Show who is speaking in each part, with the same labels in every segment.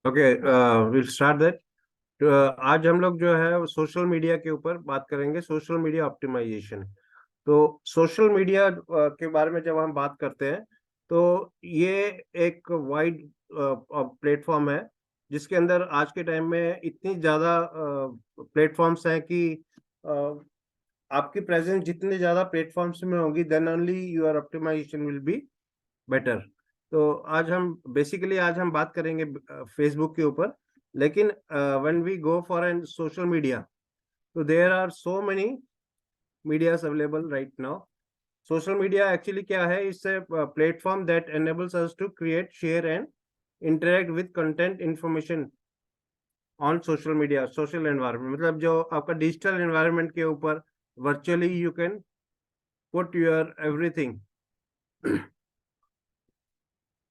Speaker 1: Okay, will start that. आज हम लोग जो है सोशल मीडिया के ऊपर बात करेंगे, सोशल मीडिया ऑप्टिमाइजेशन। तो सोशल मीडिया के बारे में जब हम बात करते हैं, तो ये एक वाइड प्लेटफॉर्म है, जिसके अंदर आज के टाइम में इतनी ज़्यादा प्लेटफॉर्म्स हैं कि अ, आपकी प्रेजेंस जितने ज़्यादा प्लेटफॉर्म्स में होगी, then only your optimization will be better. तो आज हम बात करेंगे फेसबुक के ऊपर। लेकिन when we go for an social media, तो there are so many medias available right now. Social media actually क्या है? It's a platform that enables us to create, share and interact with content information on social media, social environment, मतलब जो आपका digital environment के ऊपर virtually you can put your everything.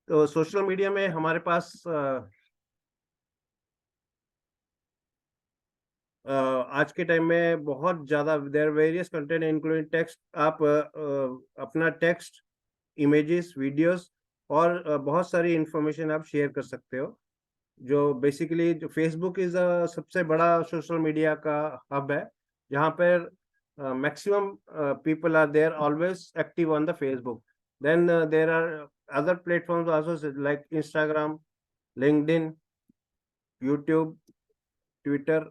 Speaker 1: तो social media में हमारे पास आज के टाइम में बहुत ज़्यादा there various content including text. आप अपना टेक्स्ट, इमेजेस, वीडियोस और बहुत सारी इंफॉर्मेशन आप शेयर कर सकते हो। जो बेसिकली जो फेसबुक इज सबसे बड़ा सोशल मीडिया का हब है, जहाँ पर maximum people are there always active on the Facebook. Then there are other platforms also like Instagram, LinkedIn, YouTube, Twitter,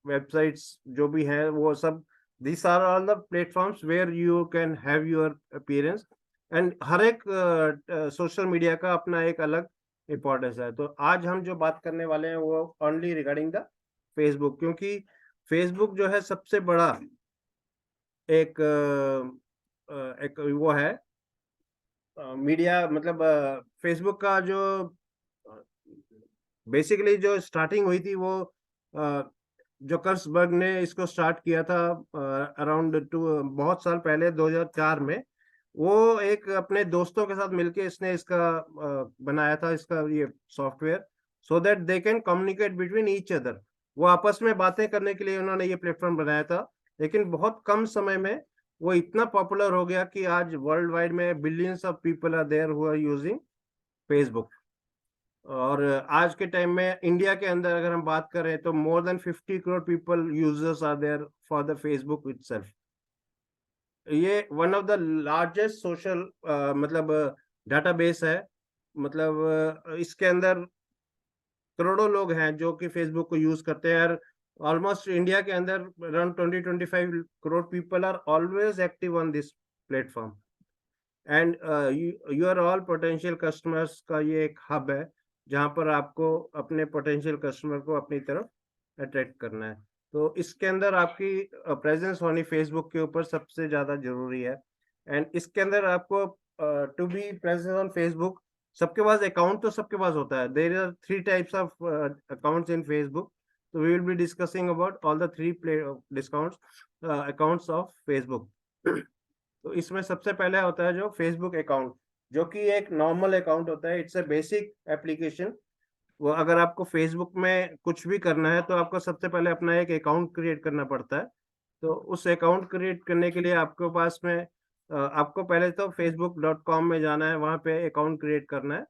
Speaker 1: websites जो भी हैं वो सब, this are all the platforms where you can have your appearance. And हर एक social media का अपना एक अलग इम्पोर्टेंस है। तो आज हम जो बात करने वाले हैं वो ओनली रिगार्डिंग द फेसबुक, क्योंकि फेसबुक जो है सबसे बड़ा एक एक वो है मीडिया, मतलब फेसबुक का जो बेसिकली जो स्टार्टिंग हुई थी वो ज़करबर्ग ने इसको स्टार्ट किया था अराउंड टू बहुत साल पहले 2004 में। वो एक अपने दोस्तों के साथ मिलके इसने इसका बनाया था, इसका ये software, so that they can communicate between each other. वो आपस में बातें करने के लिए उन्होंने ये प्लेटफॉर्म बनाया था। लेकिन बहुत कम समय में वो इतना पॉपुलर हो गया कि आज वर्ल्ड वाइड में billions of people are there who are using Facebook. और आज के टाइम में इंडिया के अंदर अगर हम बात करें तो more than 50 crore people users are there for the Facebook itself. ये one of the largest social मतलब डाटाबेस है। मतलब इसके अंदर करोड़ों लोग हैं जो कि फेसबुक को यूज करते हैं। और ऑलमोस्ट इंडिया के अंदर around 20-25 crore people are always active on this platform. And you are all potential customers का ये एक हब है, जहां पर आपको अपने पोटेंशियल कस्टमर को अपनी तरफ अट्रैक्ट करना है। तो इसके अंदर आपकी प्रेजेंस होनी फेसबुक के ऊपर सबसे ज़्यादा ज़रूरी है। एंड इसके अंदर आपको to be present on Facebook, सबके पास अकाउंट तो सबके पास होता है। There are 3 types of accounts in Facebook. तो we will be discussing about all the 3 discounts accounts of Facebook. तो इसमें सबसे पहले होता है जो फेसबुक अकाउंट, जो कि एक नॉर्मल अकाउंट होता है। It's a basic application. वो अगर आपको फेसबुक में कुछ भी करना है तो आपको सबसे पहले अपना एक अकाउंट क्रिएट करना पड़ता है। तो उस अकाउंट क्रिएट करने के लिए आपके पास में आपको पहले तो facebook.com में जाना है, वहाँ पे अकाउंट क्रिएट करना है।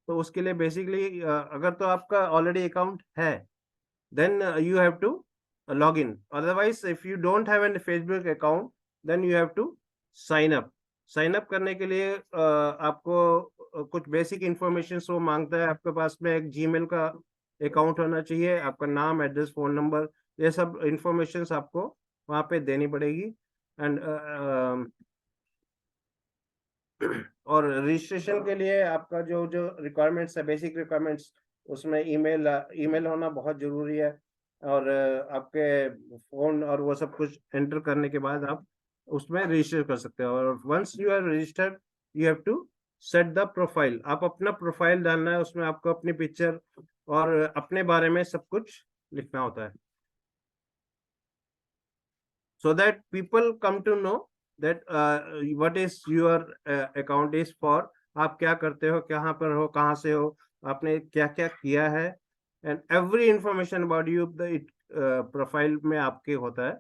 Speaker 1: तो उसके लिए बेसिकली अगर तो आपका ऑलरेडी अकाउंट है, then you have to log in. Otherwise, if you don't have a Facebook account, then you have to sign up. Sign up करने के लिए आपको कुछ बेसिक इंफॉर्मेशन वो मांगता है। आपके पास में एक जीमेल का अकाउंट होना चाहिए, आपका नाम, एड्रेस, फोन नंबर, ये सब इंफॉर्मेशन आपको वहाँ पे देनी पड़ेगी। एंड और रजिस्ट्रेशन के लिए आपका जो जो रिक्वायरमेंट्स है, बेसिक रिक्वायरमेंट्स, उसमें ईमेल होना बहुत ज़रूरी है। और आपके फ़ोन और वो सब कुछ एंटर करने के बाद आप उसमें रजिस्टर कर सकते हो। और once you are registered, you have to set the profile. आप अपना प्रोफाइल डालना है, उसमें आपको अपनी पिक्चर और अपने बारे में सब कुछ लिखना होता है, so that people come to know that what is your account is for। आप क्या करते हो, कहाँ पर हो, कहाँ से हो, आपने क्या क्या किया है। And every information about you the profile में आपके होता है,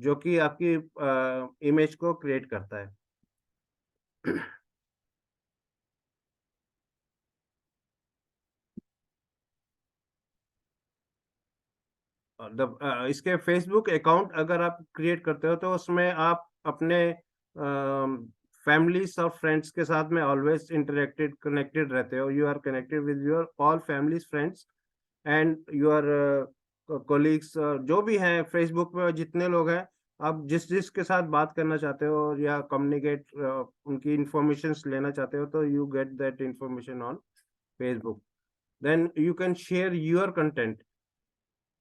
Speaker 1: जो कि आपकी इमेज को क्रिएट करता है। इसके फेसबुक अकाउंट अगर आप क्रिएट करते हो तो उसमें आप अपने फैमिलीज और फ्रेंड्स के साथ में ऑलवेज इंटरेक्टेड कनेक्टेड रहते हो, you are connected with your all families friends and your colleagues, जो भी हैं फेसबुक में जितने लोग हैं, आप जिस जिसके साथ बात करना चाहते हो या कम्युनिकेट उनकी इंफॉर्मेशन लेना चाहते हो, तो you get that information on Facebook. Then you can share your content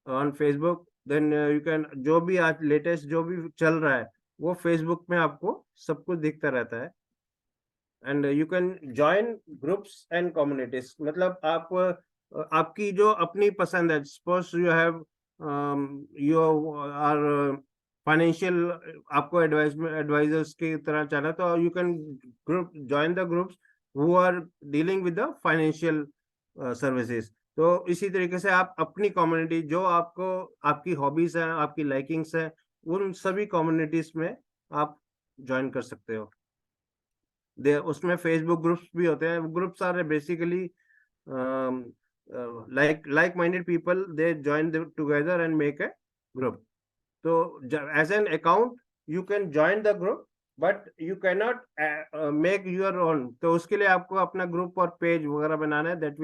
Speaker 1: on Facebook. Then you can, जो भी आज लेटेस्ट जो भी चल रहा है वो फेसबुक में आपको सब कुछ दिखता रहता है. And you can join groups and communities, मतलब आप आपकी जो अपनी पसंद है, suppose you have you are financial, आपको एडवाइजर्स की तरह चाहना है, तो you can group join the groups who are dealing with the financial services. तो इसी तरीके से आप अपनी कम्युनिटी जो आपको आपकी हॉबीज हैं, आपकी लाइकिंग्स हैं, उन सभी कम्युनिटीज में आप ज्वाइन कर सकते हो. दे उसमें फेसबुक ग्रुप्स भी होते हैं. Groups are basically like minded people, they join them together and make a group. So as an account you can join the group but you cannot make your own. तो उसके लिए आपको अपना group और page वगैरह बनाना है. that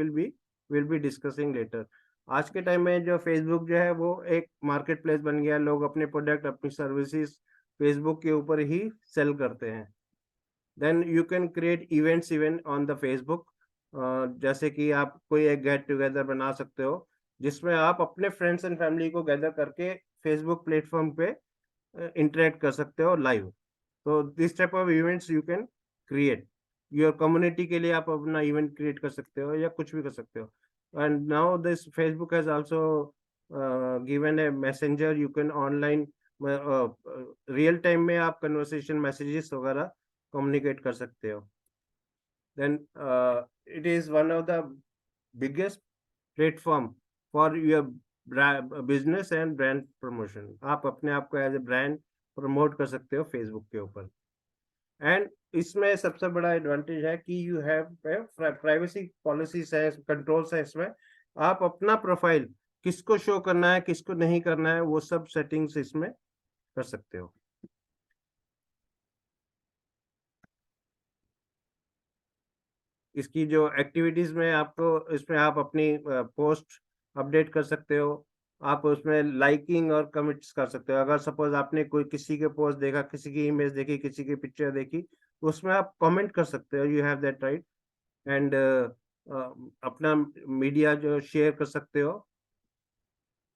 Speaker 1: will be discussing later. आज के टाइम में जो फेसबुक जो है वो एक मार्केट प्लेस बन गया. लोग अपने प्रोडक्ट अपनी सर्विसेज फेसबुक के ऊपर ही सेल करते हैं. Then you can create events even on the Facebook. जैसे कि आप कोई एक गेट टुगेदर बना सकते हो जिसमें आप अपने फ्रेंड्स एंड फैमिली को गैदर करके फेसबुक प्लेटफॉर्म पे इंटरेक्ट कर सकते हो लाइव. तो this type of events you can create. Your community के लिए आप अपना इवेंट क्रिएट कर सकते हो या कुछ भी कर सकते हो. And now this Facebook has also given A messenger. You can online real time में आप कन्वर्सेशन मैसेजेस वगैरह कम्युनिकेट कर सकते हो. Then it is one of the biggest platform for your business and brand promotion. आप अपने आप को एज ए ब्रांड प्रमोट कर सकते हो फेसबुक के ऊपर. एंड इसमें सबसे बड़ा एडवांटेज है कि यू हैव प्राइवेसी पॉलिसीज है, कंट्रोल्स है. इसमें आप अपना प्रोफाइल किसको शो करना है किसको नहीं करना है वो सब सेटिंग्स इसमें कर सकते हो. इसकी जो एक्टिविटीज में आपको इसमें आप अपनी पोस्ट अपडेट कर सकते हो. आप उसमें लाइकिंग और कमेंट्स कर सकते हो. अगर सपोज आपने कोई किसी के पोस्ट देखा, किसी की इमेज देखी, किसी की पिक्चर देखी, तो उसमें आप कमेंट कर सकते हो. You have that right. And अपना मीडिया जो शेयर कर सकते हो,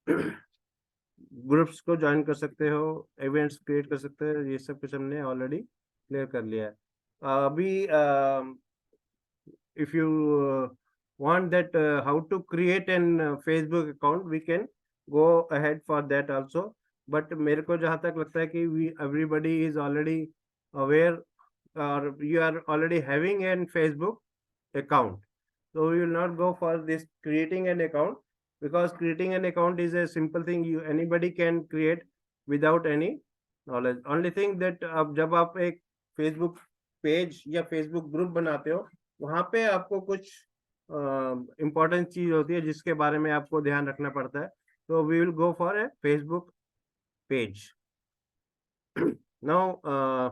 Speaker 1: ग्रुप्स को ज्वाइन कर सकते हो, इवेंट्स क्रिएट कर सकते हो. ये सब कुछ हमने ऑलरेडी क्लियर कर लिया है. अभी if you want that how to create an Facebook account, we can go ahead for that also. But मेरे को जहाँ तक लगता है कि everybody is already aware or you are already having an Facebook account, so we will not go for this creating an account, because creating an account is a simple thing. You anybody can create without any knowledge. Only thing that अब जब आप एक Facebook page या Facebook group बनाते हो, वहां पे आपको कुछ इम्पोर्टेंट चीज होती है जिसके बारे में आपको ध्यान रखना पड़ता है. तो we will go for a Facebook page. Now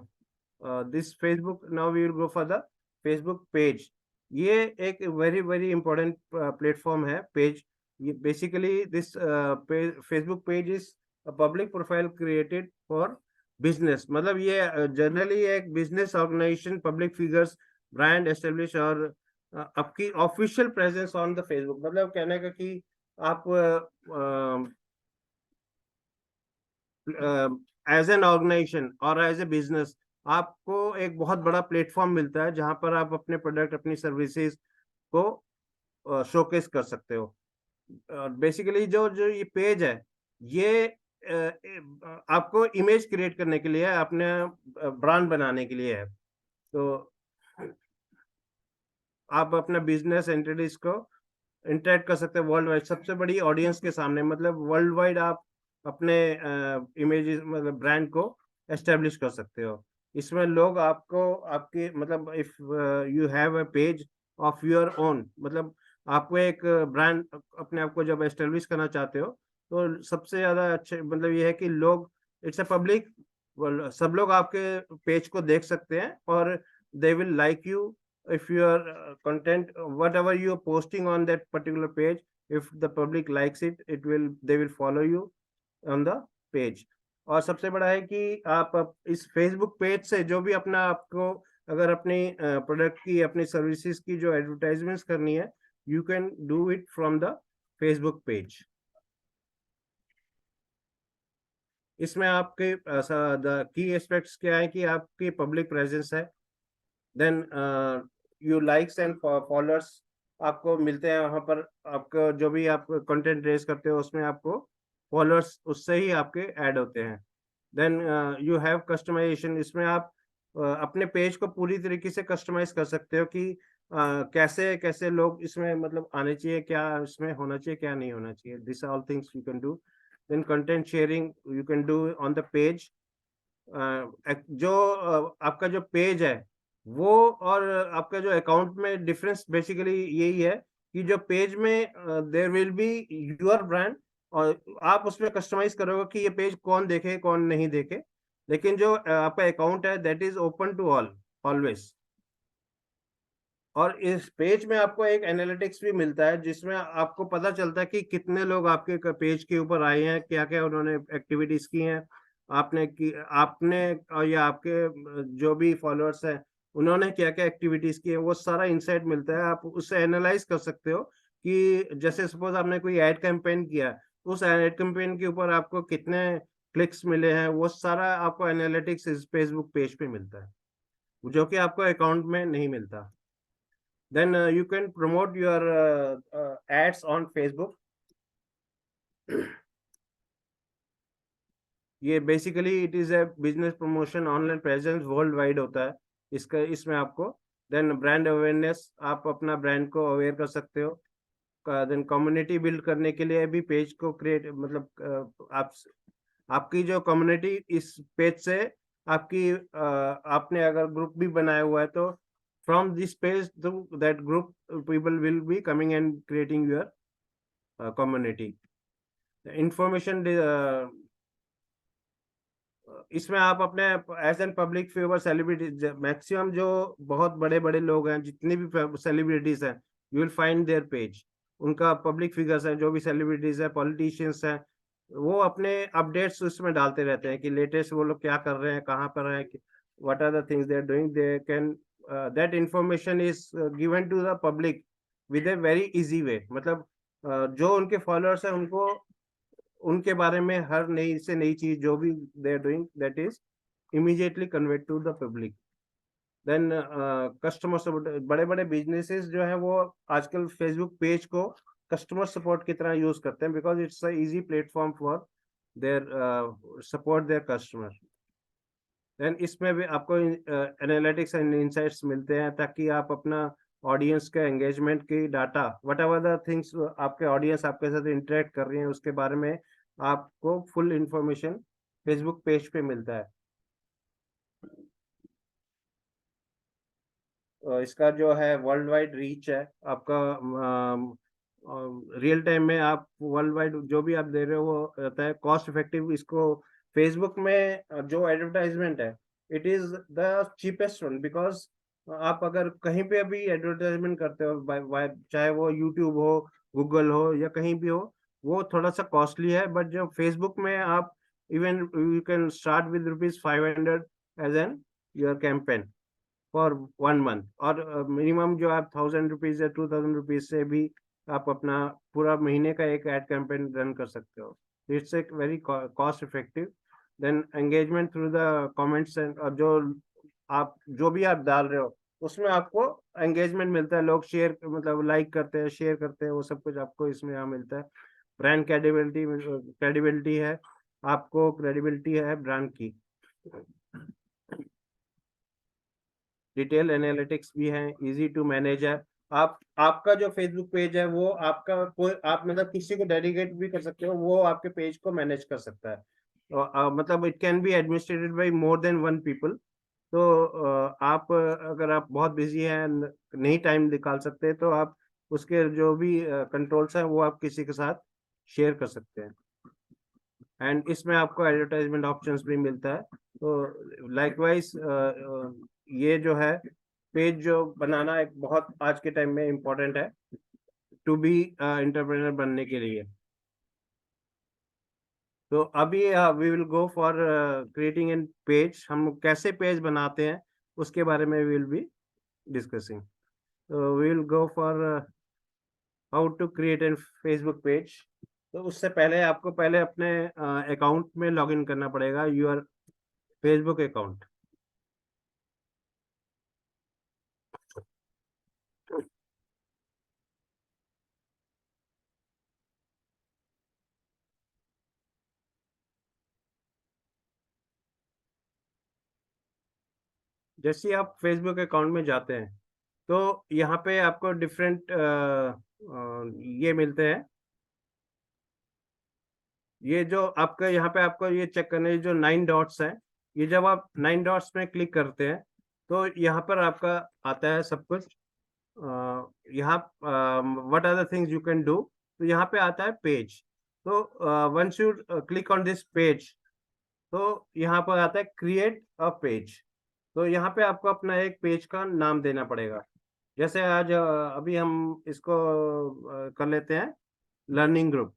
Speaker 1: this Facebook, now we will go for the Facebook page. ये एक वेरी वेरी इंपॉर्टेंट प्लेटफॉर्म है पेज. ये basically this Facebook page is a public profile created for business. मतलब ये generally एक business organization, public figures, brand establish और आपकी official presence on the Facebook. मतलब कहने का कि आप एज एन ऑर्गेनाइजेशन और एज ए बिजनेस आपको एक बहुत बड़ा प्लेटफॉर्म मिलता है जहां पर आप अपने प्रोडक्ट अपनी सर्विसेज को शोकेस कर सकते हो. बेसिकली जो जो ये पेज है ये आपको इमेज क्रिएट करने के लिए, अपने ब्रांड बनाने के लिए है. तो आप अपना बिजनेस एंटिटीज को इंटरेक्ट कर सकते हैं वर्ल्ड वाइड, सबसे बड़ी ऑडियंस के सामने. मतलब वर्ल्ड वाइड आप अपने इमेजेस मतलब ब्रांड को एस्टेब्लिश कर सकते हो. इसमें लोग आपको आपके मतलब if you have a page of your own, मतलब आपको एक ब्रांड अपने आप को जब एस्टेब्लिश करना चाहते हो तो सबसे ज्यादा अच्छे मतलब ये है कि लोग, इट्स अ पब्लिक, सब लोग आपके पेज को देख सकते हैं और they will like you if your content, whatever you are posting on that particular page, if the public likes it, they will follow you on the page. और सबसे बड़ा है कि आप इस फेसबुक पेज से जो भी अपना आपको अगर अपनी प्रोडक्ट की, अपनी सर्विसेज की जो एडवर्टाइजमेंट्स करनी है, you can do it from the Facebook page. इसमें आपके द की एस्पेक्ट्स क्या है कि आपकी पब्लिक प्रेजेंस है, then you likes and followers आपको मिलते हैं वहां पर, आपको जो भी आप कंटेंट रेज करते हो उसमें आपको फॉलोअर्स उससे ही आपके ऐड होते हैं। देन यू हैव कस्टमाइजेशन, इसमें आप अपने पेज को पूरी तरीके से कस्टमाइज कर सकते हो कि कैसे कैसे लोग इसमें मतलब आने चाहिए, क्या इसमें होना चाहिए, क्या नहीं होना चाहिए। This all things you can do. Then content sharing you can do on the page. जो आपका जो पेज है वो और आपका जो अकाउंट में डिफरेंस बेसिकली यही है कि जो पेज में there will be your brand, और आप उसमें कस्टमाइज करोगे कि ये पेज कौन देखे कौन नहीं देखे, लेकिन जो आपका अकाउंट है that is open to all always. और इस पेज में आपको एक एनालिटिक्स भी मिलता है जिसमें आपको पता चलता है कि कितने लोग आपके पेज के ऊपर आए हैं, क्या क्या उन्होंने एक्टिविटीज की हैं, आपने और या आपके जो भी फॉलोअर्स हैं उन्होंने क्या क्या एक्टिविटीज की है, वो सारा इंसाइट मिलता है। आप उससे एनालाइज कर सकते हो कि जैसे सपोज आपने कोई एड कैंपेन किया, तो उस एड कैंपेन के ऊपर आपको कितने क्लिक्स मिले हैं, वो सारा आपको एनालिटिक्स इस फेसबुक पेज पे मिलता है, जो कि आपको अकाउंट में नहीं मिलता। Then you can promote your ads on Facebook. ये basically it is a business promotion online presence world wide होता है इसका, इसमें आपको देन ब्रांड अवेयरनेस, आप अपना ब्रांड को अवेयर कर सकते हो। देन कम्युनिटी बिल्ड करने के लिए भी पेज को क्रिएट मतलब आप आपकी जो कम्युनिटी इस पेज से आपकी आपने अगर ग्रुप भी बनाया हुआ है तो from this page that group people will be coming and creating your community information. इसमें आप अपने as an public figure celebrity, maximum जो बहुत बड़े बड़े लोग हैं, जितने भी सेलिब्रिटीज हैं, you will find their page. उनका पब्लिक फिगर्स हैं, जो भी सेलिब्रिटीज हैं, पॉलिटिशियंस हैं, वो अपने अपडेट्स उसमें डालते रहते हैं कि लेटेस्ट वो लोग क्या कर रहे हैं, कहाँ पर हैं, what are the things they are doing, they can that information is given to the public with a very easy way. मतलब जो उनके फॉलोअर्स हैं उनको उनके बारे में हर नई से नई चीज जो भी they are doing that is immediately conveyed to the public. Then customer support, बड़े बड़े बिजनेसेस जो है वो आजकल फेसबुक पेज को कस्टमर सपोर्ट की तरह यूज करते हैं, because it's a easy platform for their support their customer. देन इसमें भी आपको एनालिटिक्स एंड इंसाइट्स मिलते हैं ताकि आप अपना ऑडियंस के एंगेजमेंट की data, what ever the things आपके ऑडियंस आपके साथ इंटरेक्ट कर रही है उसके बारे में आपको फुल इंफॉर्मेशन फेसबुक पेज पे मिलता है। इसका जो है वर्ल्ड वाइड रीच है आपका, रियल टाइम में आप वर्ल्ड वाइड जो भी आप दे रहे हो वो रहता है कॉस्ट इफेक्टिव। इसको फेसबुक में जो एडवर्टाइजमेंट है it is the cheapest one, because आप अगर कहीं पे भी एडवर्टाइजमेंट करते हो चाहे वो यूट्यूब हो, गूगल हो या कहीं भी हो, वो थोड़ा सा कॉस्टली है। बट जो फेसबुक में आप even you can start with ₹500 as an your campaign for 1 month, और मिनिमम जो आप ₹1000 या ₹2000 से भी आप अपना पूरा महीने का एक एड कैंपेन रन कर सकते हो। इट्स एक very cost effective. Then engagement through the comments and, और जो भी आप डाल रहे हो उसमें आपको एंगेजमेंट मिलता है, लोग शेयर मतलब लाइक करते हैं, शेयर करते हैं, वो सब कुछ आपको इसमें यहाँ मिलता है। ब्रांड क्रेडिबिलिटी, क्रेडिबिलिटी है, आपको क्रेडिबिलिटी है ब्रांड की। डिटेल एनालिटिक्स भी है, इजी टू मैनेज है। आप आपका जो फेसबुक पेज है वो आपका कोई आप मतलब किसी को डेडिकेट भी कर सकते हो, वो आपके पेज को मैनेज कर सकता है। तो मतलब it can be administrated by more than one people. तो आप अगर आप बहुत बिजी हैं, नहीं टाइम निकाल सकते, तो आप उसके जो भी कंट्रोल्स हैं वो आप किसी के साथ शेयर कर सकते हैं। एंड इसमें आपको एडवर्टाइजमेंट ऑप्शंस भी मिलता है। तो लाइकवाइज ये जो है पेज जो बनाना एक बहुत आज के टाइम में इम्पोर्टेंट है टू बी एंटरप्रेन्योर बनने के लिए। तो अभी we will go for creating an page. हम कैसे पेज बनाते हैं उसके बारे में विल बी डिस्कसिंग। तो we will go for how to create an Facebook page. तो उससे पहले आपको पहले अपने अकाउंट में लॉगिन करना पड़ेगा, योर फेसबुक अकाउंट। जैसे ही आप फेसबुक अकाउंट में जाते हैं तो यहाँ पे आपको डिफरेंट ये मिलते हैं। ये जो आपका यहाँ पे आपको ये चेक करने जो 9 डॉट्स हैं, ये जब आप 9 डॉट्स में क्लिक करते हैं तो यहाँ पर आपका आता है सब कुछ। यहाँ what are the things you can do, तो यहाँ पे आता है पेज। तो once you click on this page, तो यहाँ पर आता है क्रिएट अ पेज। तो यहाँ पे आपको अपना एक पेज का नाम देना पड़ेगा। जैसे आज अभी हम इसको कर लेते हैं लर्निंग ग्रुप।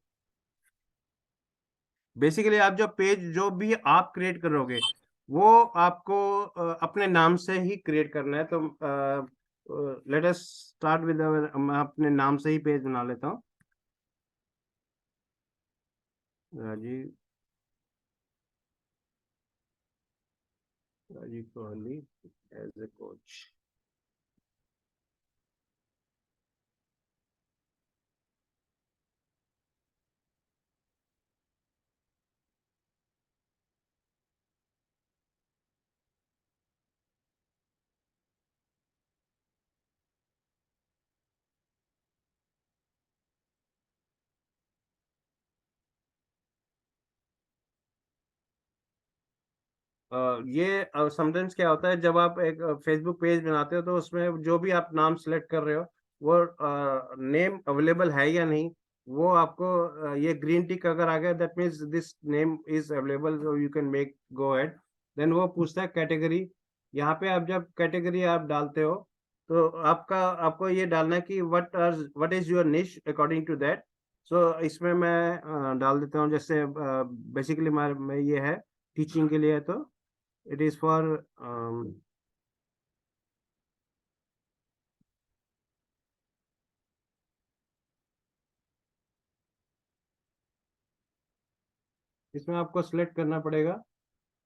Speaker 1: बेसिकली आप जो पेज जो भी आप क्रिएट करोगे वो आपको अपने नाम से ही क्रिएट करना है। तो लेट अस स्टार्ट विद मैं अपने नाम से ही पेज बना लेता हूँ, Rajiv Rajiv Kohli as a coach. ये समटाइम्स क्या होता है जब आप एक फेसबुक पेज बनाते हो तो उसमें जो भी आप नाम सेलेक्ट कर रहे हो वो नेम अवेलेबल है या नहीं, वो आपको ये ग्रीन टिक अगर आ गया that means this name is available, so you can make go ahead. Then वो पूछता है कैटेगरी। यहाँ पे आप जब कैटेगरी आप डालते हो तो आपको ये डालना है कि व्हाट इज योर निश अकॉर्डिंग टू दैट। सो इसमें मैं डाल देता हूँ, जैसे बेसिकली मैं ये है टीचिंग के लिए है, तो it is for इसमें आपको सिलेक्ट करना पड़ेगा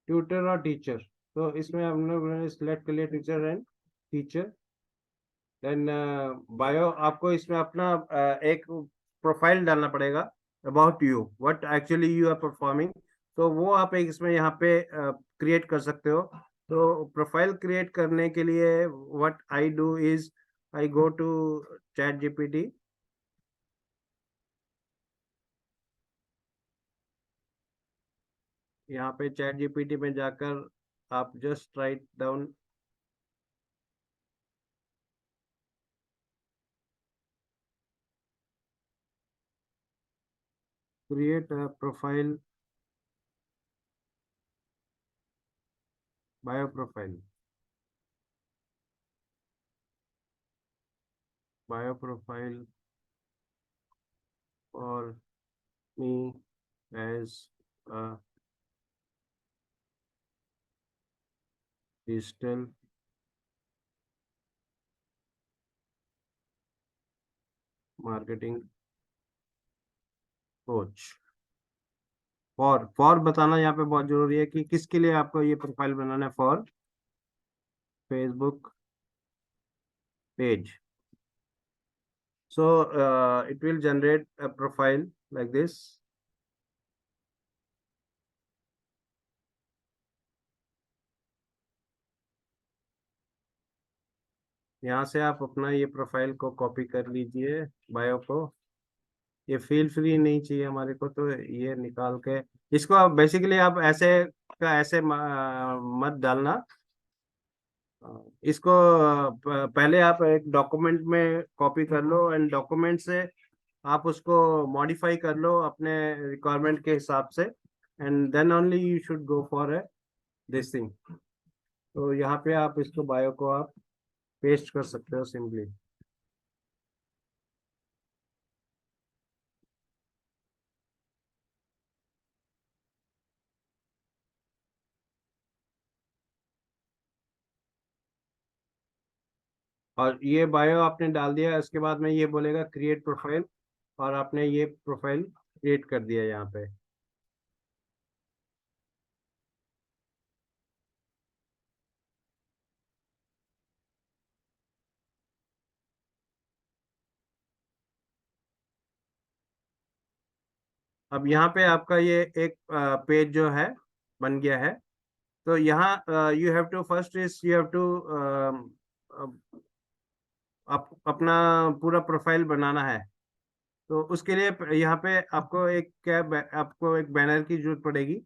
Speaker 1: ट्यूटर और टीचर। तो इसमें हम लोग ने सिलेक्ट कर लिया teacher and teacher. Then bio आपको इसमें अपना एक प्रोफाइल डालना पड़ेगा about you what actually you are performing. तो वो आप एक इसमें यहाँ पे क्रिएट कर सकते हो। तो प्रोफाइल क्रिएट करने के लिए what I do is I go to ChatGPT. यहाँ पे चैट जीपीटी में जाकर आप just write down create a profile, bio profile, bio profile for me as a digital marketing coach. For बताना यहाँ पे बहुत जरूरी है कि किसके लिए आपको ये प्रोफाइल बनाना है। For Facebook page. So it will generate a profile like this. यहाँ से आप अपना ये प्रोफाइल को कॉपी कर लीजिए, बायो को। ये फील फ्री नहीं चाहिए हमारे को, तो ये निकाल के इसको आप बेसिकली आप ऐसे का ऐसे मत डालना। इसको पहले आप एक डॉक्यूमेंट में कॉपी कर लो एंड डॉक्यूमेंट से आप उसको मॉडिफाई कर लो अपने रिक्वायरमेंट के हिसाब से। and then only you should go for a this thing. तो यहाँ पे आप इसको बायो को आप पेस्ट कर सकते हो सिंपली। और ये बायो आपने डाल दिया, इसके बाद में ये बोलेगा क्रिएट प्रोफाइल, और आपने ये प्रोफाइल क्रिएट कर दिया यहाँ पे। अब यहाँ पे आपका ये एक पेज जो है बन गया है। तो यहाँ you have to first is you have to आप अपना पूरा प्रोफाइल बनाना है। तो उसके लिए यहाँ पे आपको एक आपको एक बैनर की जरूरत पड़ेगी,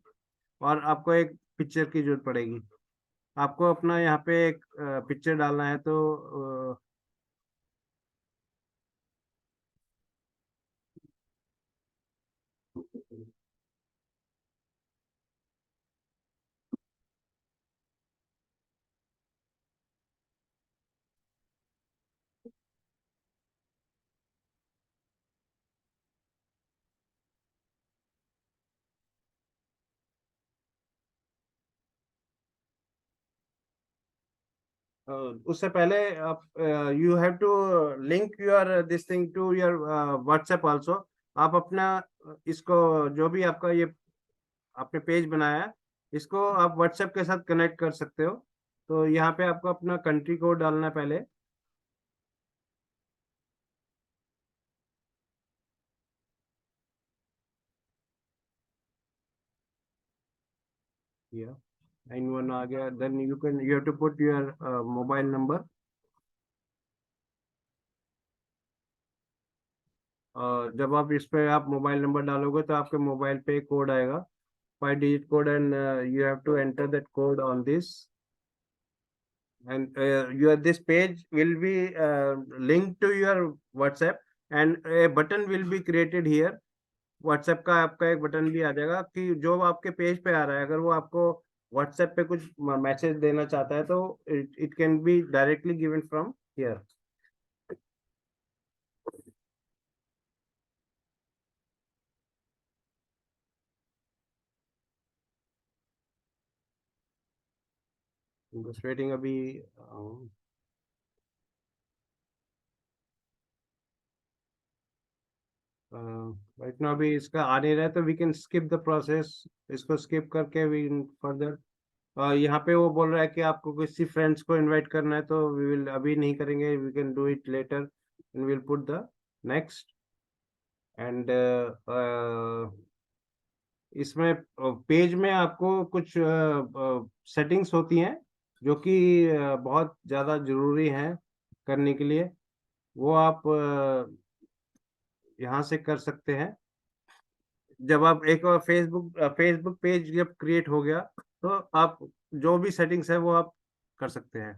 Speaker 1: और आपको एक पिक्चर की जरूरत पड़ेगी। आपको अपना यहाँ पे एक पिक्चर डालना है। तो उससे पहले आप you have to link your this thing to your WhatsApp also. आप अपना इसको जो भी आपका ये आपने पेज बनाया है, इसको आप व्हाट्सएप के साथ कनेक्ट कर सकते हो। तो यहाँ पे आपको अपना कंट्री कोड डालना है पहले। या 91 आ गया, then you have to put your mobile number. जब आप इस पे आप मोबाइल नंबर डालोगे तो आपके मोबाइल पे एक कोड आएगा, 5 digit code, and you have to enter that code on this. And your this page will be linked to your WhatsApp, and a button will be created here. WhatsApp का आपका एक button भी आ जाएगा कि जो आपके page पे आ रहा है, अगर वो आपको WhatsApp पे कुछ मैसेज देना चाहता है तो it can be directly given from here. Just waiting अभी। राइट नाउ अभी इसका आ नहीं रहा है, तो we can skip the process. इसको स्किप करके वी फर्दर। यहाँ पे वो बोल रहा है कि आपको किसी फ्रेंड्स को इनवाइट करना है, तो वी विल अभी नहीं करेंगे, we can do it later, and will put the next. एंड इसमें पेज में आपको कुछ सेटिंग्स होती हैं जो कि बहुत ज़्यादा जरूरी हैं करने के लिए। वो आप यहाँ से कर सकते हैं। जब आप एक फेसबुक पेज जब क्रिएट हो गया, तो आप जो भी सेटिंग्स है वो आप कर सकते हैं।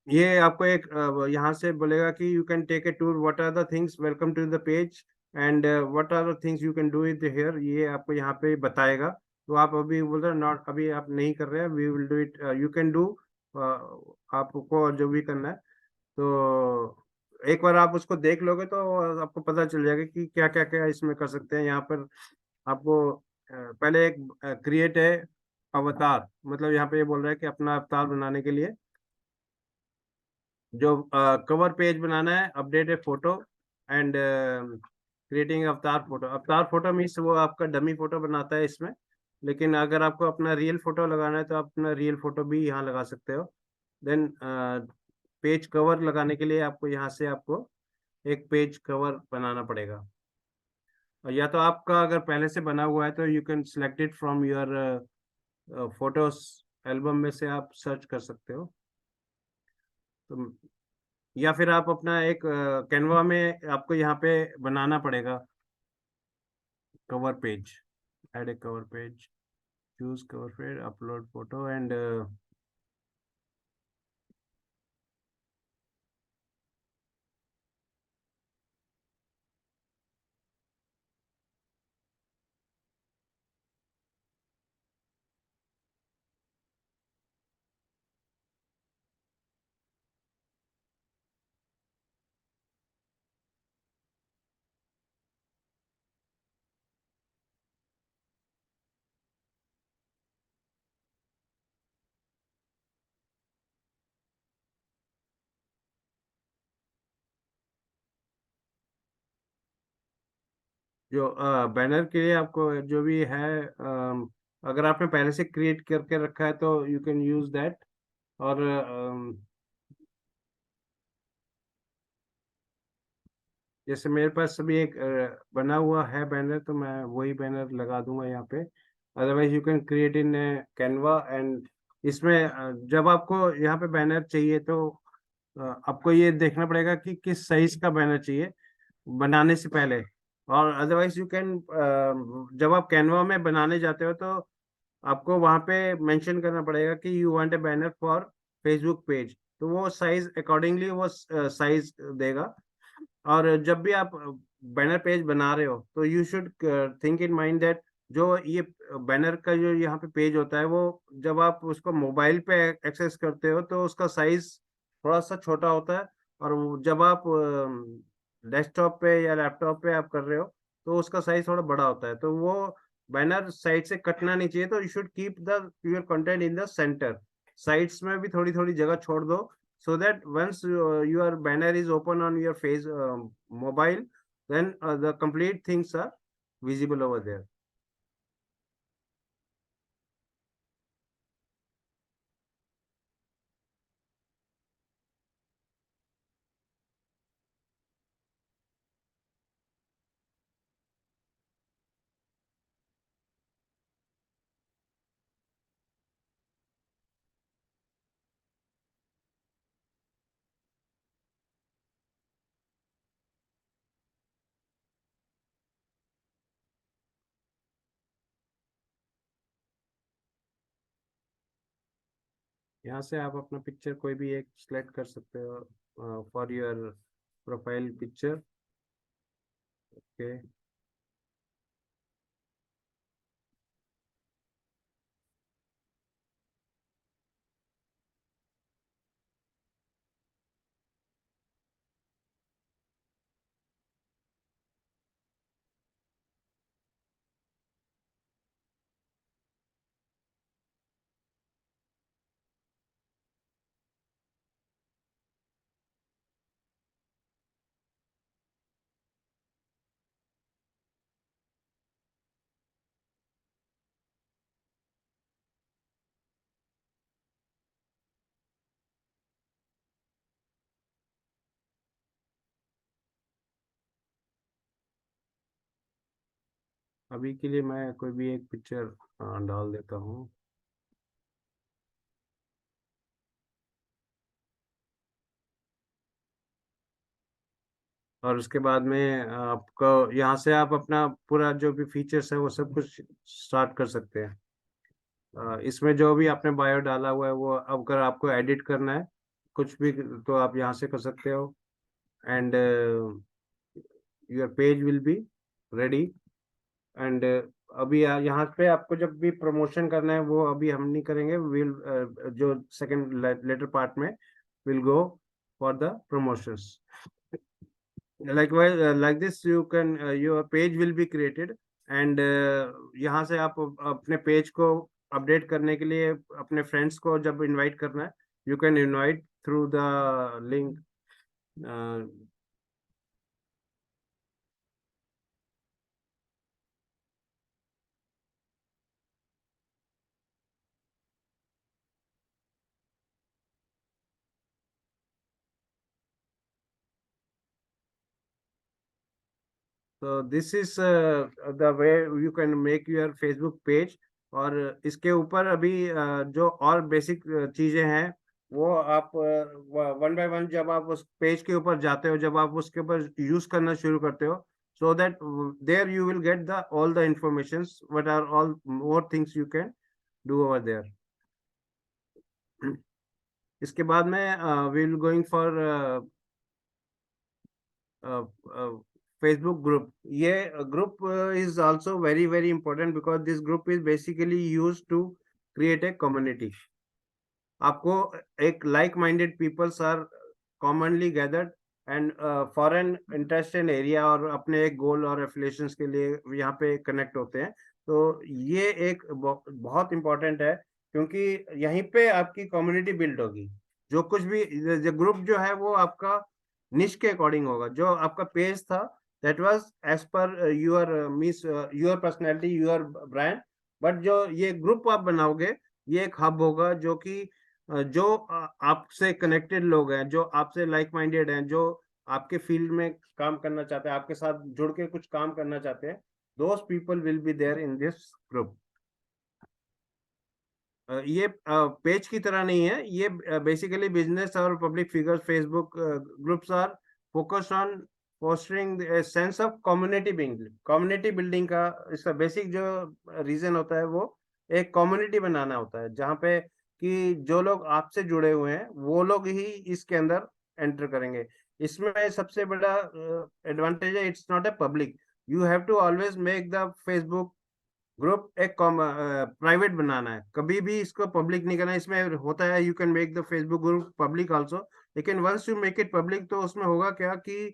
Speaker 1: ये आपको एक यहाँ से बोलेगा कि you can take a tour, what are the things, welcome to the page, and what are the things you can do it here, ये आपको यहाँ पे बताएगा। तो आप अभी बोल रहे नॉट, अभी आप नहीं कर रहे हैं, we will do it, you can do. आपको जो भी करना है, तो एक बार आप उसको देख लोगे तो आपको पता चल जाएगा कि क्या क्या क्या इसमें कर सकते हैं। यहाँ पर आपको पहले एक क्रिएट है अवतार, मतलब यहाँ पे ये बोल रहा है कि अपना अवतार बनाने के लिए जो कवर पेज बनाना है, update A photo, and creating अवतार फोटो। अवतार फोटो मीन्स वो आपका डमी फोटो बनाता है इसमें, लेकिन अगर आपको अपना रियल फोटो लगाना है तो आप अपना रियल फोटो भी यहाँ लगा सकते हो। देन पेज कवर लगाने के लिए आपको यहाँ से आपको एक पेज कवर बनाना पड़ेगा। और या तो आपका अगर पहले से बना हुआ है तो you can select it from your photos album में से आप सर्च कर सकते हो। तो या फिर आप अपना एक कैनवा में आपको यहाँ पे बनाना पड़ेगा cover page. Add A cover page, choose cover page, upload photo, and जो बैनर के लिए आपको जो भी है, अगर आपने पहले से क्रिएट करके रखा है तो यू कैन यूज दैट। और जैसे मेरे पास अभी एक बना हुआ है बैनर, तो मैं वही बैनर लगा दूंगा यहाँ पे। Otherwise you can create in Canva. And इसमें जब आपको यहाँ पे बैनर चाहिए तो आपको ये देखना पड़ेगा कि किस साइज का बैनर चाहिए बनाने से पहले। और अदरवाइज यू कैन, जब आप कैनवा में बनाने जाते हो तो आपको वहां पे मेंशन करना पड़ेगा कि you want a banner for Facebook page, तो वो साइज अकॉर्डिंगली वो साइज देगा। और जब भी आप बैनर पेज बना रहे हो तो you should think in mind that जो ये बैनर का जो यहाँ पे पेज होता है, वो जब आप उसको मोबाइल पे एक्सेस करते हो तो उसका साइज थोड़ा सा छोटा होता है। और जब आप डेस्कटॉप पे या लैपटॉप पे आप कर रहे हो तो उसका साइज थोड़ा बड़ा होता है। तो वो बैनर साइड से कटना नहीं चाहिए, तो you should keep the your content in the centre. Sides में भी थोड़ी थोड़ी जगह छोड़ दो, so that once your banner is open on your face mobile, then the complete things are visible over there. यहाँ से आप अपना पिक्चर कोई भी एक सिलेक्ट कर सकते हो for your profile picture. Okay. अभी के लिए मैं कोई भी एक पिक्चर डाल देता हूँ। और उसके बाद में आपको यहाँ से आप अपना पूरा जो भी फीचर्स है वो सब कुछ स्टार्ट कर सकते हैं। इसमें जो भी आपने बायो डाला हुआ है वो अब अगर आपको एडिट करना है कुछ भी, तो आप यहाँ से कर सकते हो। And your page will be ready. And अभी यहाँ पे आपको जब भी प्रमोशन करना है वो अभी हम नहीं करेंगे। विल जो सेकंड लेटर पार्ट में will go for the promotions. like this you can your page will be created। And यहाँ से आप अपने पेज को अपडेट करने के लिए अपने फ्रेंड्स को जब इनवाइट करना है, you can invite through the link. तो this is the way you can make your Facebook page. और इसके ऊपर अभी जो और बेसिक चीजें हैं वो आप वन बाय वन जब आप उस पेज के ऊपर जाते हो, जब आप उसके ऊपर यूज करना शुरू करते हो, so that there you will get the all the informations what are all more things you can do over there. इसके बाद में will going for Facebook group। ये group is also very very important because this group is basically used to create a community। आपको एक like minded peoples are commonly gathered and foreign interest in area और अपने एक गोल और affiliations के लिए यहाँ पे कनेक्ट होते हैं। तो ये एक बहुत इंपॉर्टेंट है, क्योंकि यहीं पे आपकी कम्युनिटी बिल्ड होगी। जो कुछ भी ग्रुप जो है वो आपका निश के अकॉर्डिंग होगा। जो आपका पेज था that was as per your means your personality, your brand. But जो ये ग्रुप आप बनाओगे, ये एक हब होगा जो कि जो आपसे कनेक्टेड लोग हैं, जो आपसे लाइक माइंडेड हैं, जो आपके फील्ड में काम करना चाहते हैं, आपके साथ जुड़ के कुछ काम करना चाहते हैं, those people will be there in this group. ये पेज की तरह नहीं है, ये बेसिकली बिजनेस और public figures Facebook groups are focused on fostering sense of community building का इसका बेसिक जो रीजन होता है वो एक कम्युनिटी बनाना होता है, जहाँ पे कि जो लोग आपसे जुड़े हुए हैं वो लोग ही इसके अंदर एंटर करेंगे। इसमें सबसे बड़ा एडवांटेज है, it's not a public, you have to always make the Facebook group एक प्राइवेट बनाना है, कभी भी इसको पब्लिक नहीं करना। इसमें होता है you can make the Facebook group public also, लेकिन once you make it public तो उसमें होगा क्या कि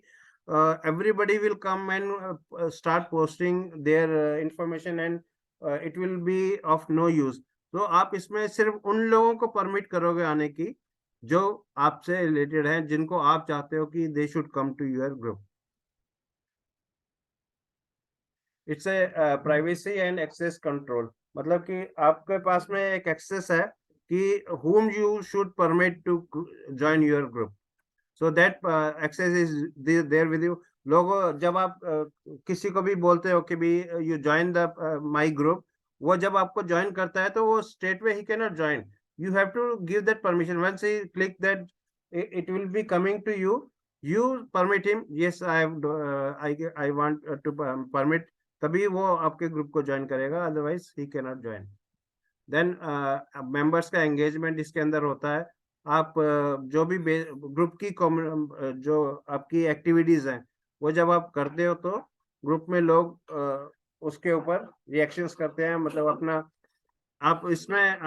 Speaker 1: everybody will come and start posting there information and it will be of no use. तो आप इसमें सिर्फ उन लोगों को परमिट करोगे आने की जो आपसे रिलेटेड हैं, जिनको आप चाहते हो कि they should come to your group. It's a privacy and access control, मतलब कि आपके पास में एक एक्सेस है कि whom you should permit to join your group, so that access is there with you। लोगों जब आप किसी को भी बोलते हो कि भी you join the my group, वो जब आपको ज्वाइन करता है तो वो straight away he can not join, you have to give that permission. Once he click that it will be coming to you, you permit him, yes I have I want to permit, तभी वो आपके group को join करेगा, otherwise he can not join. Then members का engagement इसके अंदर होता है। आप जो भी ग्रुप की जो आपकी एक्टिविटीज हैं वो जब आप करते हो तो ग्रुप में लोग उसके ऊपर रिएक्शंस करते हैं, मतलब अपना आप इसमें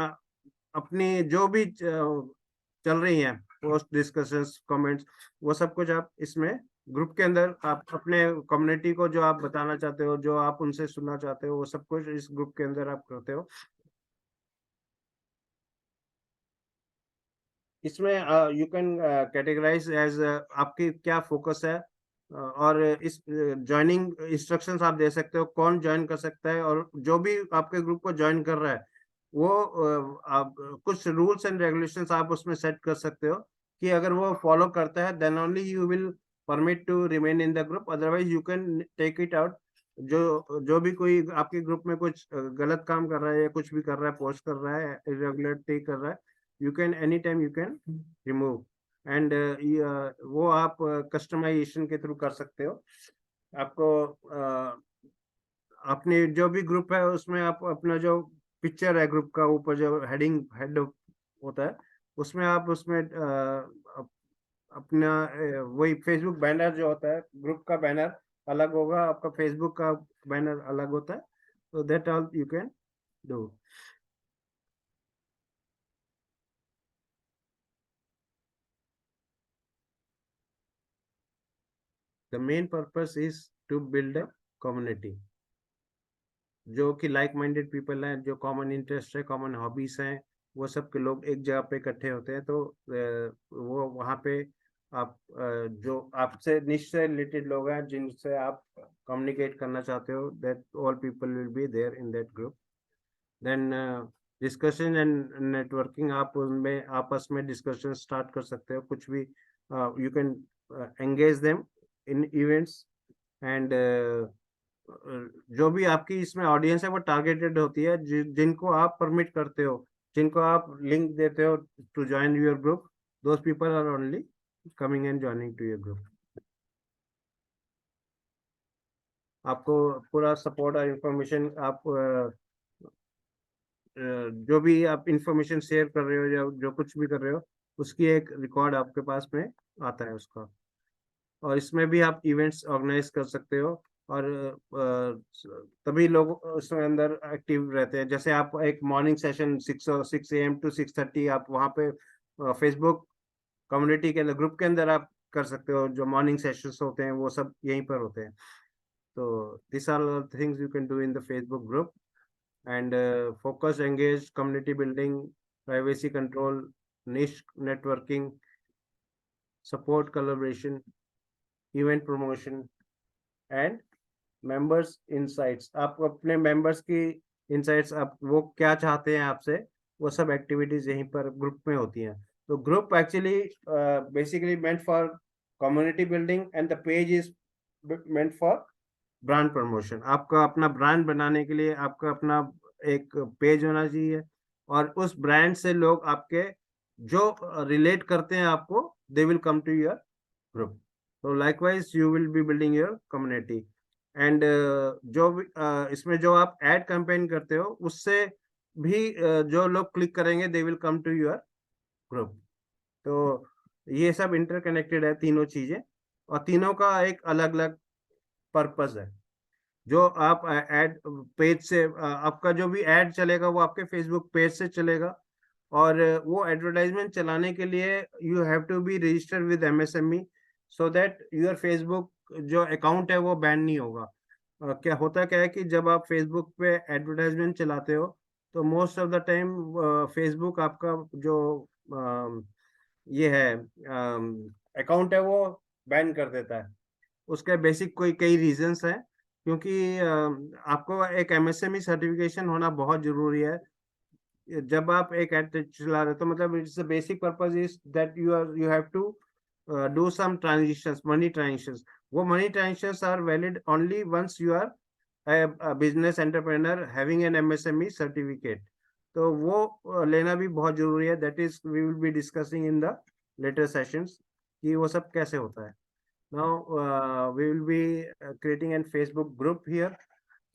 Speaker 1: अपनी जो भी चल रही हैं पोस्ट डिस्कशंस कमेंट्स, वो सब कुछ आप इसमें ग्रुप के अंदर आप अपने कम्युनिटी को जो आप बताना चाहते हो, जो आप उनसे सुनना चाहते हो, वो सब कुछ इस ग्रुप के अंदर आप करते हो। इसमें यू कैन कैटेगराइज एज आपकी क्या फोकस है, और इस ज्वाइनिंग इंस्ट्रक्शंस आप दे सकते हो कौन ज्वाइन कर सकता है, और जो भी आपके ग्रुप को ज्वाइन कर रहा है वो आप कुछ रूल्स एंड रेगुलेशंस आप उसमें सेट कर सकते हो कि अगर वो फॉलो करता है then only you will permit to remain in the group, otherwise you can take it out. जो भी कोई आपके ग्रुप में कुछ गलत काम कर रहा है या कुछ भी कर रहा है, पोस्ट कर रहा है, इरेगुलरिटी कर रहा है, you can any time you can remove and वो आप कस्टमाइजेशन के थ्रू कर सकते हो। आपको अपने जो भी ग्रुप है उसमें आप अपना जो पिक्चर है ग्रुप का ऊपर जो हेड होता है उसमें आप उसमें अपना वही फेसबुक बैनर जो होता है, ग्रुप का बैनर अलग होगा, आपका फेसबुक का बैनर अलग होता है, तो that all you can do. The main purpose is to build a community, जो कि लाइक माइंडेड पीपल हैं, जो कॉमन इंटरेस्ट है, कॉमन हॉबीज हैं, वो सब के लोग एक जगह पे इकट्ठे होते हैं, तो वो वहाँ पे आप जो आपसे निश्चय से रिलेटेड लोग हैं जिनसे आप कम्युनिकेट करना चाहते हो, that all people will be there in that group. Then discussion and networking, आप उनमें आपस में डिस्कशन स्टार्ट कर सकते हो, कुछ भी you can engage them in events and जो भी आपकी इसमें ऑडियंस है वो टारगेटेड होती है, जिनको आप परमिट करते हो, जिनको आप लिंक देते हो to join your group, those people are only coming and joining to your group. आपको पूरा सपोर्ट और इंफॉर्मेशन आप जो भी आप इंफॉर्मेशन शेयर कर रहे हो या जो कुछ भी कर रहे हो उसकी एक रिकॉर्ड आपके पास में आता है उसका, और इसमें भी आप इवेंट्स ऑर्गेनाइज कर सकते हो, और तभी लोग उसमें अंदर एक्टिव रहते हैं। जैसे आप एक मॉर्निंग सेशन 6 AM to 6:30 आप वहाँ पे फेसबुक कम्युनिटी के अंदर ग्रुप के अंदर आप कर सकते हो, जो मॉर्निंग सेशंस होते हैं वो सब यहीं पर होते हैं। तो this are things you can do in the Facebook group and focus engage community building, privacy control, niche networking, support collaboration, event promotion, and members insights, आप अपने मेंबर्स की इंसाइट्स, आप वो क्या चाहते हैं आपसे, वो सब एक्टिविटीज यहीं पर ग्रुप में होती हैं। तो group actually basically meant for community building and the page is meant for brand promotion. आपका अपना ब्रांड बनाने के लिए आपका अपना एक पेज होना चाहिए, और उस ब्रांड से लोग आपके जो रिलेट करते हैं आपको, they will come to your group. तो likewise you will be building your community. And जो भी इसमें जो आप एड कैंपेन करते हो, उससे भी जो लोग क्लिक करेंगे they will come to your group. तो ये सब इंटरकनेक्टेड है तीनों चीजें, और तीनों का एक अलग अलग पर्पस है। जो आप एड पेज से आपका जो भी एड चलेगा वो आपके फेसबुक पेज से चलेगा, और वो एडवर्टाइजमेंट चलाने के लिए you have to be registered with MSME, so that your Facebook जो अकाउंट है वो बैन नहीं होगा। क्या होता क्या है कि जब आप फेसबुक पे एडवर्टाइजमेंट चलाते हो, तो most of the time Facebook आपका जो ये है अकाउंट है वो बैन कर देता है। उसके बेसिक कोई कई रीजंस हैं, क्योंकि आपको एक एमएसएमई सर्टिफिकेशन होना बहुत जरूरी है। जब आप एक ऐड चला रहे हो, तो मतलब it's the basic purpose is that you have to do some transitions, money transitions. वो money transitions are valid only once you are a business entrepreneur having an MSME certificate। तो वो लेना भी बहुत जरूरी है। That is we will be discussing in the later sessions कि वो सब कैसे होता है। Now we will be creating an Facebook group here.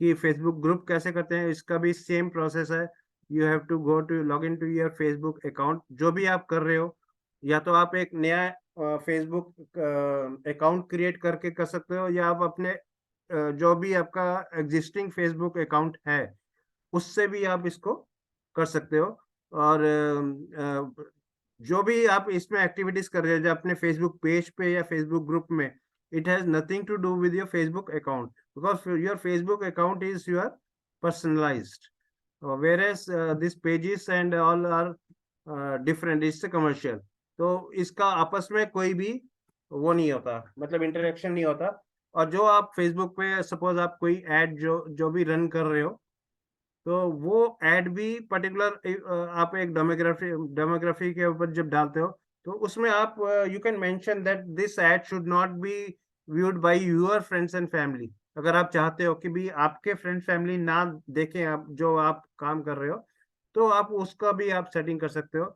Speaker 1: कि फेसबुक ग्रुप कैसे करते हैं, इसका भी सेम प्रोसेस है। You have to go to log in to your Facebook account, जो भी आप कर रहे हो। या तो आप एक नया फेसबुक अकाउंट क्रिएट करके कर सकते हो, या आप अपने जो भी आपका एग्जिस्टिंग फेसबुक अकाउंट है उससे भी आप इसको कर सकते हो। और जो भी आप इसमें एक्टिविटीज कर रहे हो, जो अपने फेसबुक पेज पे या फेसबुक ग्रुप में, it has nothing to do with your Facebook account, because your Facebook account is your personalized, whereas these pages and all are different, इससे कमर्शियल। तो इसका आपस में कोई भी वो नहीं होता, मतलब इंटरेक्शन नहीं होता। और जो आप फेसबुक पे सपोज आप कोई ऐड जो जो भी रन कर रहे हो, तो वो ऐड भी पर्टिकुलर आप एक डेमोग्राफी के ऊपर जब डालते हो, तो उसमें आप you can mention that this ad should not be viewed by your friends and family. अगर आप चाहते हो कि भी आपके फ्रेंड फैमिली ना देखें आप जो आप काम कर रहे हो, तो आप उसका भी आप सेटिंग कर सकते हो।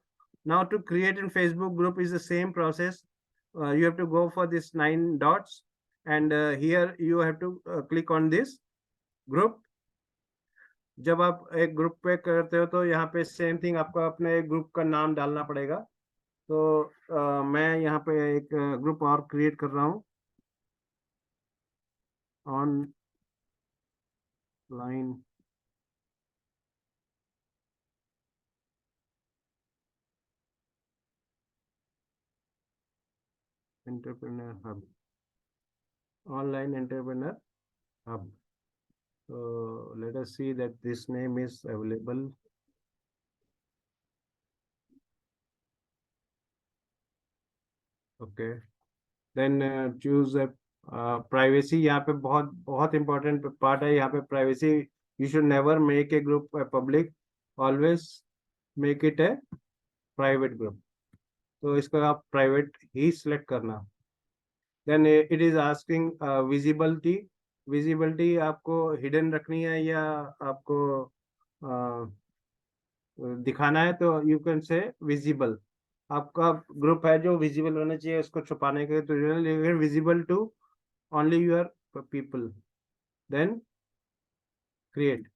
Speaker 1: Now to create in Facebook group is the same process. You have to go for this 9 dots, and here you have to click on this group. जब आप एक ग्रुप पे करते हो, तो यहाँ पे सेम थिंग, आपको अपने ग्रुप का नाम डालना पड़ेगा। तो मैं यहाँ पे एक ग्रुप और क्रिएट कर रहा हूँ, online entrepreneur hub, online entrepreneur hub. तो let us see that this name is available. Okay, then choose privacy. यहाँ पे बहुत बहुत इंपॉर्टेंट पार्ट है यहाँ पे, privacy. You should never make a group public, always make it a private group. तो इसका आप प्राइवेट ही सिलेक्ट करना। Then it is asking visibility. Visibility आपको हिडन रखनी है या आपको uh, दिखाना है, तो यू कैन से विजिबल। आपका ग्रुप है जो विजिबल होना चाहिए, उसको छुपाने के तो visible to only your people. Then create.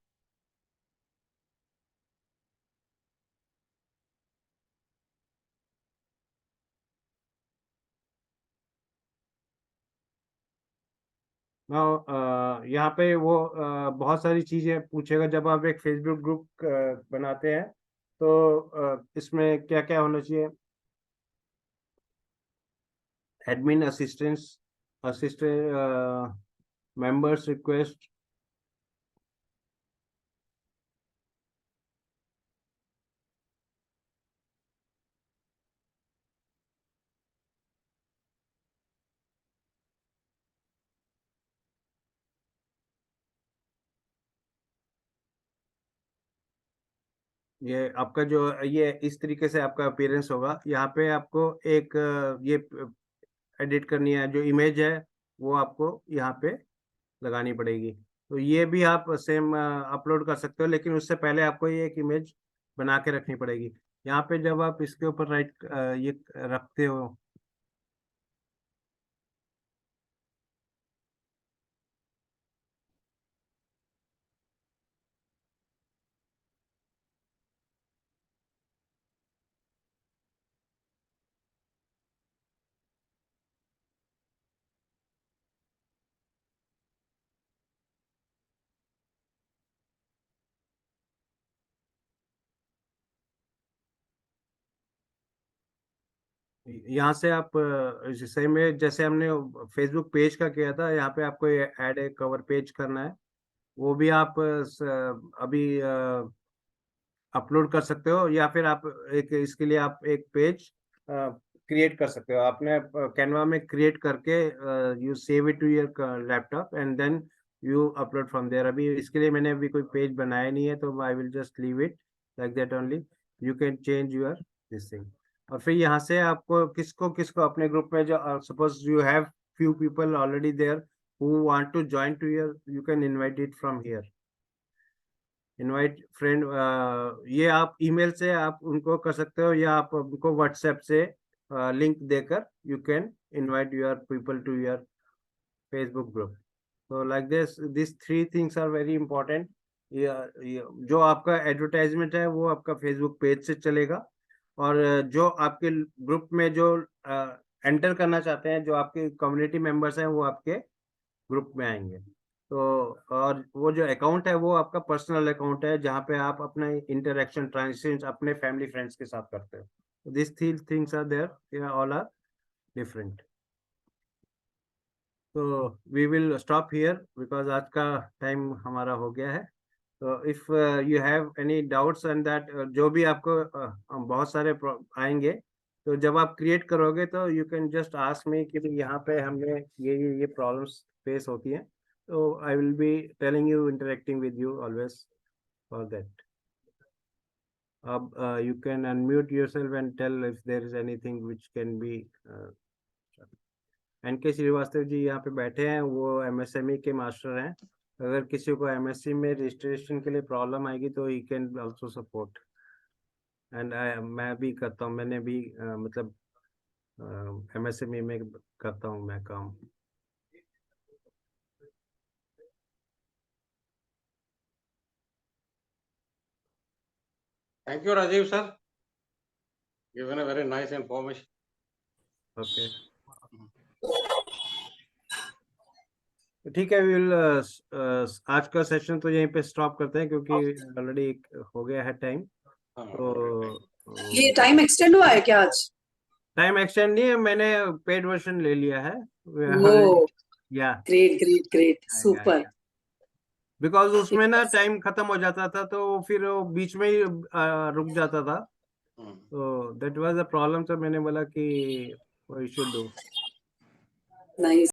Speaker 1: Now यहाँ पे वो बहुत सारी चीजें पूछेगा जब आप एक फेसबुक ग्रुप बनाते हैं। तो इसमें क्या क्या होना चाहिए, admin assistance, assistant, members request. ये आपका जो ये इस तरीके से आपका अपीयरेंस होगा। यहाँ पे आपको एक ये एडिट करनी है, जो इमेज है वो आपको यहाँ पे लगानी पड़ेगी। तो ये भी आप सेम अपलोड कर सकते हो, लेकिन उससे पहले आपको ये एक इमेज बना के रखनी पड़ेगी। यहाँ पे जब आप इसके ऊपर राइट ये रखते हो, यहाँ से आप जैसे में जैसे हमने फेसबुक पेज का किया था, यहाँ पे आपको ऐड ए कवर पेज करना है। वो भी आप अभी अपलोड कर सकते हो, या फिर आप एक इसके लिए आप एक पेज क्रिएट कर सकते हो। आपने कैनवा में क्रिएट करके you save it to your laptop and then you upload from there. अभी इसके लिए मैंने अभी कोई पेज बनाया नहीं है, तो I will just leave it like that only. You can change your this thing. और फिर यहाँ से आपको किसको किसको अपने ग्रुप में, जो suppose you have few people already there who want to join to your, you can invite it from here, invite friend. ये आप ईमेल से आप उनको कर सकते हो, या आप उनको व्हाट्सएप से लिंक देकर you can invite your people to your Facebook group. तो like this three things are very important. ये जो आपका एडवर्टाइजमेंट है वो आपका फेसबुक पेज से चलेगा, और जो आपके ग्रुप में जो एंटर करना चाहते हैं, जो आपके कम्युनिटी मेंबर्स हैं, वो आपके ग्रुप में आएंगे। तो और वो जो अकाउंट है वो आपका पर्सनल अकाउंट है, जहाँ पे आप अपने इंटरेक्शन ट्रांजेक्शन अपने फैमिली फ्रेंड्स के साथ करते हो। This things are there, all are different. तो we will stop here because आज का टाइम हमारा हो गया है। तो if you have any doubts and that, जो भी आपको बहुत सारे आएंगे, तो जब आप क्रिएट करोगे तो you can just ask me कि भाई यहाँ पे हमने ये प्रॉब्लम्स फेस होती हैं। तो I will be telling you, interacting with you always for that. अब you can unmute yourself and tell if there is anything which can be. NK Srivastava ji यहाँ पे बैठे हैं, वो एमएसएमई के मास्टर हैं। अगर किसी को एमएससी में रजिस्ट्रेशन के लिए प्रॉब्लम आएगी तो he can also support. And मैं भी करता हूँ, मैंने भी मतलब एमएसएमई में करता हूँ मैं काम।
Speaker 2: Thank you, Rajiv sir. Given a very nice information.
Speaker 1: Okay, ठीक है। विल आज का सेशन तो यहीं पे स्टॉप करते हैं, क्योंकि ऑलरेडी हो गया है टाइम। तो
Speaker 3: ये टाइम एक्सटेंड हुआ है क्या आज?
Speaker 1: टाइम एक्सटेंड नहीं है, मैंने पेड वर्जन ले लिया है।
Speaker 3: ओह,
Speaker 1: या
Speaker 3: great great great, super.
Speaker 1: Because उसमें ना टाइम खत्म हो जाता था, तो फिर वो बीच में ही रुक जाता था। तो दैट वाज अ प्रॉब्लम। तो मैंने बोला कि वी शुड डू।
Speaker 3: नाइस।